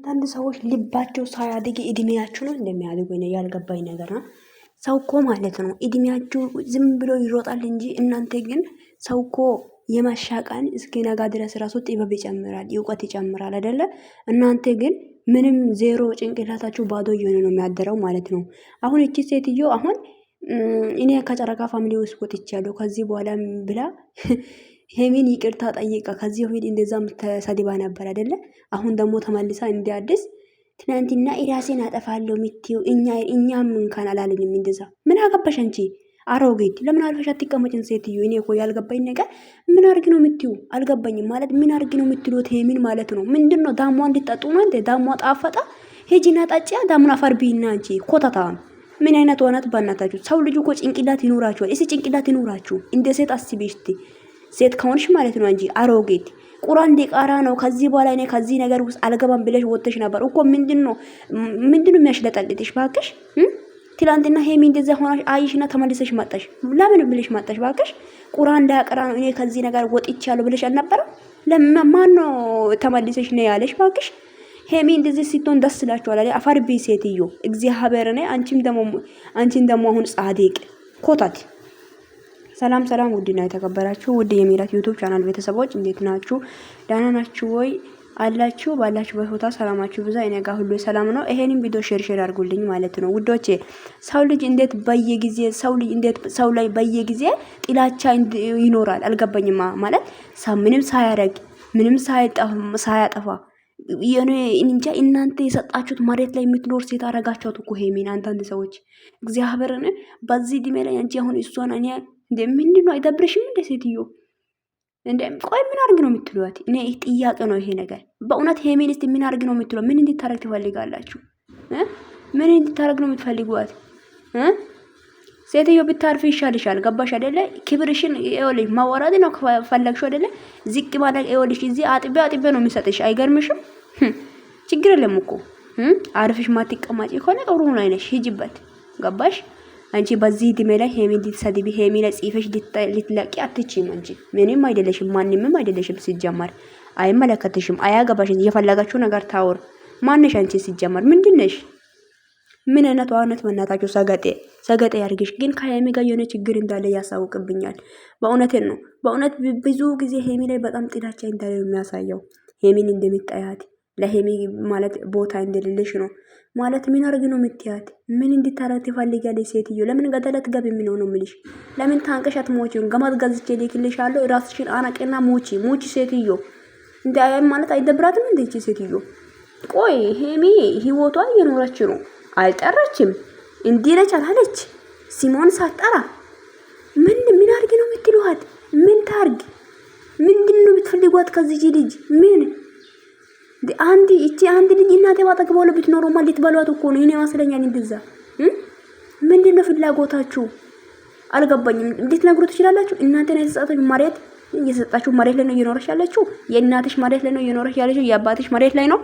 አንዳንድ ሰዎች ልባቸው ሳያድግ እድሜያችሁ ነው እንደሚያድጉ ያልገባኝ ነገር ነው። ሰው እኮ ማለት ነው እድሜያችሁ ዝም ብሎ ይሮጣል እንጂ እናንተ ግን ሰው እኮ የማሻቀን እስኪ ነጋ ድረስ ራሱ ጥበብ ይጨምራል፣ እውቀት ይጨምራል አይደለ? እናንተ ግን ምንም ዜሮ ጭንቅላታችሁ ባዶ እየሆነ ነው የሚያደረው ማለት ነው። አሁን እቺ ሴትዮ አሁን እኔ ከጨረቃ ፋሚሊ ውስጥ ወጥቻለሁ ከዚህ በኋላ ብላ ሄሚን ይቅርታ ጠይቃ ከዚህ በፊት እንደዛ ተሰድባ ነበር አይደለ? አሁን ደግሞ ተመልሳ እንደ አዲስ ትናንትና ራሴን አጠፋለሁ የምትይው እኛም እንኳን አላለንም እንደዛ። ምን አገባሽ አንቺ አሮጌት? ለምን አልፈሽ አትቀመጭን ሴትዮ? እኔ እኮ ያልገባኝ ነገር ምን አርግ ነው የምትይው አልገባኝም። ማለት ምን አርግ ነው የምትሉት? ሄሚን ማለት ነው ምንድነው? ዳሟ እንድትጠጡ ነው እንዴ? ዳሟ ጣፈጣ ሄጂና ጠጪያ ዳሙን አፈርቢና አንቺ ኮታታ ምን አይነት ወናት ባናታችሁ። ሰው ልጅ እኮ ጭንቅላት ይኖራችኋል። እሺ ጭንቅላት ይኖራችሁ እንደ ሴት አስቢ እስቲ። ሴት ከሆንሽ ማለት ነው እንጂ አሮጌት ቁራን ዲቃራ ነው። ከዚህ በኋላ እኔ ከዚህ ነገር ውስጥ አልገባም ብለሽ ወጥተሽ ነበር እኮ። ምንድነው የሚያሽለጠልጥሽ ባክሽ? ትላንትና ሄሚ እንደዛ ሆናሽ አይሽና ተመልሰሽ መጣሽ። ለምን ብለሽ መጣሽ ባክሽ? ቁራን ዳቀራ ነው እኔ ከዚህ ነገር ወጥቻለሁ ብለሽ አልነበረ? ለማን ነው ተመልሰሽ ነው ያለሽ ባክሽ? ሄሚ እንደዚህ ሲቶን ደስ ይላችኋል አይደል? አፈር ቢ ሴትዮ እግዚአብሔር ነው። አንቺን ደግሞ አሁን ጻድቅ ኮታት። ሰላም ሰላም፣ ውድና የተከበራችሁ ውድ የሚራት ዩቲዩብ ቻናል ቤተሰቦች እንዴት ናችሁ? ደህና ናችሁ ወይ? አላችሁ ባላችሁ በሆታ ሰላማችሁ ብዛ። እኔ ጋር ሁሉ ሰላም ነው። ይሄንን ቪዲዮ ሼር አድርጉልኝ ማለት ነው ውዶቼ። ሰው ልጅ እንዴት ሰው ላይ በየጊዜ ጥላቻ ይኖራል? አልገባኝማ። ማለት ሰው ምንም ሳያረግ ምንም ሳያጠፋ የኔ እንጃ እናንተ የሰጣችሁት መሬት ላይ የምትኖር ሴት አረጋችሁት እኮ ሄሚን። አንዳንድ ሰዎች እግዚአብሔርን በዚህ እድሜ ላይ አንቺ አሁን እሷን እኔ እንደ ምንድነው አይደብርሽም? እንደ ሴትዮ እንደ ቆይ ምን አርግ ነው የምትሉት? እኔ ጥያቄ ነው ይሄ ነገር በእውነት። ሄሚን እስቲ ምን አርግ ነው የምትሉት? ምን እንድታረግ ትፈልጋላችሁ? ምን እንድታረግ ነው የምትፈልጉት? ሴትዮ ብታርፍ ይሻልሻል። ገባሽ አይደለ? ክብርሽን ይኸውልሽ ማወራድ ነው ፈለግሽው አይደለ? ዝቅ ማለት ይኸውልሽ እዚህ አጥቤ ነው የሚሰጥሽ። አይገርምሽም? ችግር የለም እኮ አርፍሽ ማትቀማጪ ከሆነ ጥሩ ነው አይነሽ ሂጂበት። ገባሽ? አንቺ በዚህ እድሜ ላይ ሄሚ እንድትሰድቢ ሄሚ ላይ ጽፈሽ ልትለቂ አትችይም። አንቺ ምንም አይደለሽም፣ ማንንም አይደለሽም። ሲጀመር አይመለከትሽም፣ አያገባሽም። የፈለጋችሁ ነገር ታወር። ማንሽ አንቺ ሲጀመር ምንድነሽ? ምን አይነት ዋነት መናታችሁ ሰገጤ ያርግሽ። ግን ከሄሚ ጋር የሆነ ችግር እንዳለ ያሳውቅብኛል። በእውነቴን ነው። በእውነት ብዙ ጊዜ ሄሚ ላይ በጣም ጥላቻ እንዳለ የሚያሳየው ሄሚን እንደምትጠያት ለሄሚ ማለት ቦታ እንደሌለሽ ነው ማለት። ምን አርግ ነው የምትያት? ምን እንድታረግ ትፈልጊያለሽ ሴትዮ? ለምን ገደለት ገብ ምን ነው የምልሽ? ለምን ታንቀሽ አትሞቺም? ገማት ገዝቼ ልክልሻለሁ። ራስሽን አናቀና ሙቺ ሴትዮ። እንደ ማለት አይደብራትም እንደ እቺ ሴትዮ? ቆይ ሄሚ ህይወቷ እየኖረች ነው። አልጠራችም እንዲረች አላለች። ሲሞን ሳጠራ ምን አርግ ነው የምትሉት? ምን ታርግ? ምንድነው የምትፈልጓት ከዚህ ልጅ? ምን አንድ ልጅ እናቴ ባጠገቧ ብትኖር ማለት በሏት እኮ ነው። እኔ ማስለኛል እንደዛ። ምንድነው ፍላጎታችሁ? አልገባኝም። እንዴት ነግሩ ትችላላችሁ? እናንተ ነው የሰጣችሁ መሬት ላይ ነው እየኖረሽ ያለችው። የእናትሽ መሬት ላይ ነው እየኖረሽ ያለችው። የአባትሽ መሬት ላይ ነው።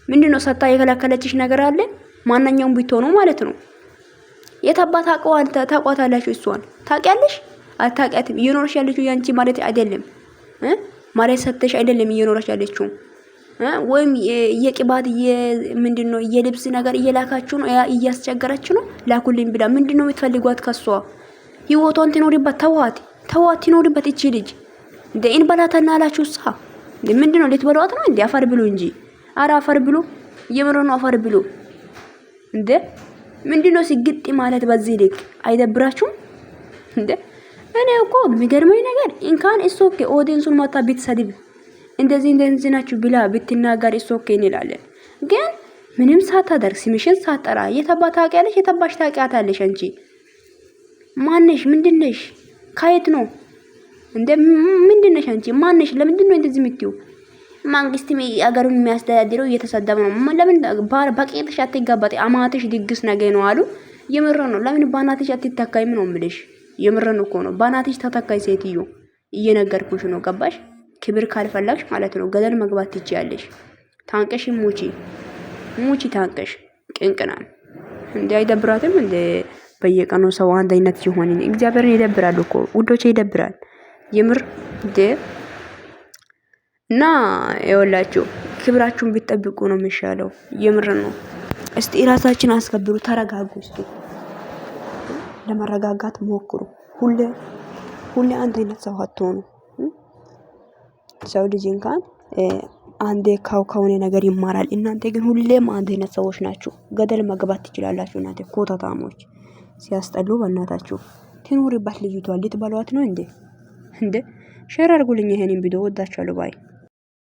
ምንድነው ሰጣ የከለከለችሽ ነገር አለ? ማንኛውም ቢትሆኑ ማለት ነው። የታባት ታቋታላችሁ። እሷን ታውቂያለሽ? አታውቂያትም። እየኖረሽ ያለችው ያንቺ መሬት አይደለም። መሬት ሰጥተሽ አይደለም እየኖረሽ ያለችው። ወይም የቅባት ምንድነው የልብስ ነገር እየላካችሁ ነው፣ እያስቸገራችሁ ነው። ላኩልኝ ብላ ምንድነው የምትፈልጓት ከሷ? ህይወቷን ትኖርበት። ተዋት ትኖርበት። እቺ ልጅ እንደ እንበላታና አላችሁሳ ምንድነው ልትበሏት ነው እንዴ? አፈር ብሉ እንጂ። አረ አፈር ብሉ። የምረኑ አፈር ብሉ እንዴ! ምንድነው ሲግጥ ማለት በዚህ ልክ አይደብራችሁም እንዴ? እኔ እኮ የሚገርመኝ ነገር እንኳን እሶኬ ኦዲየንሱን ማታ ቢትሰድብ እንደዚህ ናችሁ ብላ ብትናገር እሶኬ እንላለን። ግን ምንም ሳታደርግ ስምሽን ሳጠራ የተባታ ታውቂያለሽ፣ የተባሽ ታውቂያታለሽ። አንቺ ማነሽ? ምንድነሽ? ካየት ነው እንደ ምንድነሽ? አንቺ ማነሽ? ለምንድነው እንደዚህ የምትዩ? መንግስት አገሩን የሚያስተዳድረው እየተሰደበ ነው። ለምን በቄጥሽ አትጋባጥ? አማትሽ ድግስ ነገ ነው አሉ። የምር ነው። ለምን ባናትሽ አትተካይም ነው የምልሽ። የምር ነው እኮ ነው። ባናትሽ ተተካይ ሴትዮ። እየነገርኩሽ ነው። ገባሽ? ክብር ካልፈለግሽ ማለት ነው ገደል መግባት ትችያለሽ። ታንቀሽ ሙቺ ታንቀሽ ቅንቅና እንደ አይደብራትም እንደ በየቀኑ ሰው አንድ አይነት ይሆን? እግዚአብሔርን ይደብራል እኮ ውዶቼ፣ ይደብራል የምር እንደ እና ይኸውላችሁ ክብራችሁን ቢጠብቁ ነው የሚሻለው። የምር ነው። እስቲ ራሳችን አስከብሩ፣ ተረጋጉ። እስቲ ለመረጋጋት ሞክሩ። ሁሌ አንድ አይነት ሰው አትሆኑ። ሰው ልጅ እንኳን አንዴ ከሆነ ነገር ይማራል። እናንተ ግን ሁሌም አንድ አይነት ሰዎች ናችሁ። ገደል መግባት ትችላላችሁ። እናንተ ኮታታሞች ሲያስጠሉ በእናታችሁ። ትኑሪባት ልጅቷ ልትበሏት ነው እንዴ? ሼር አድርጉልኝ ይሄንን ቪዲዮ። ወዳችኋለሁ ባይ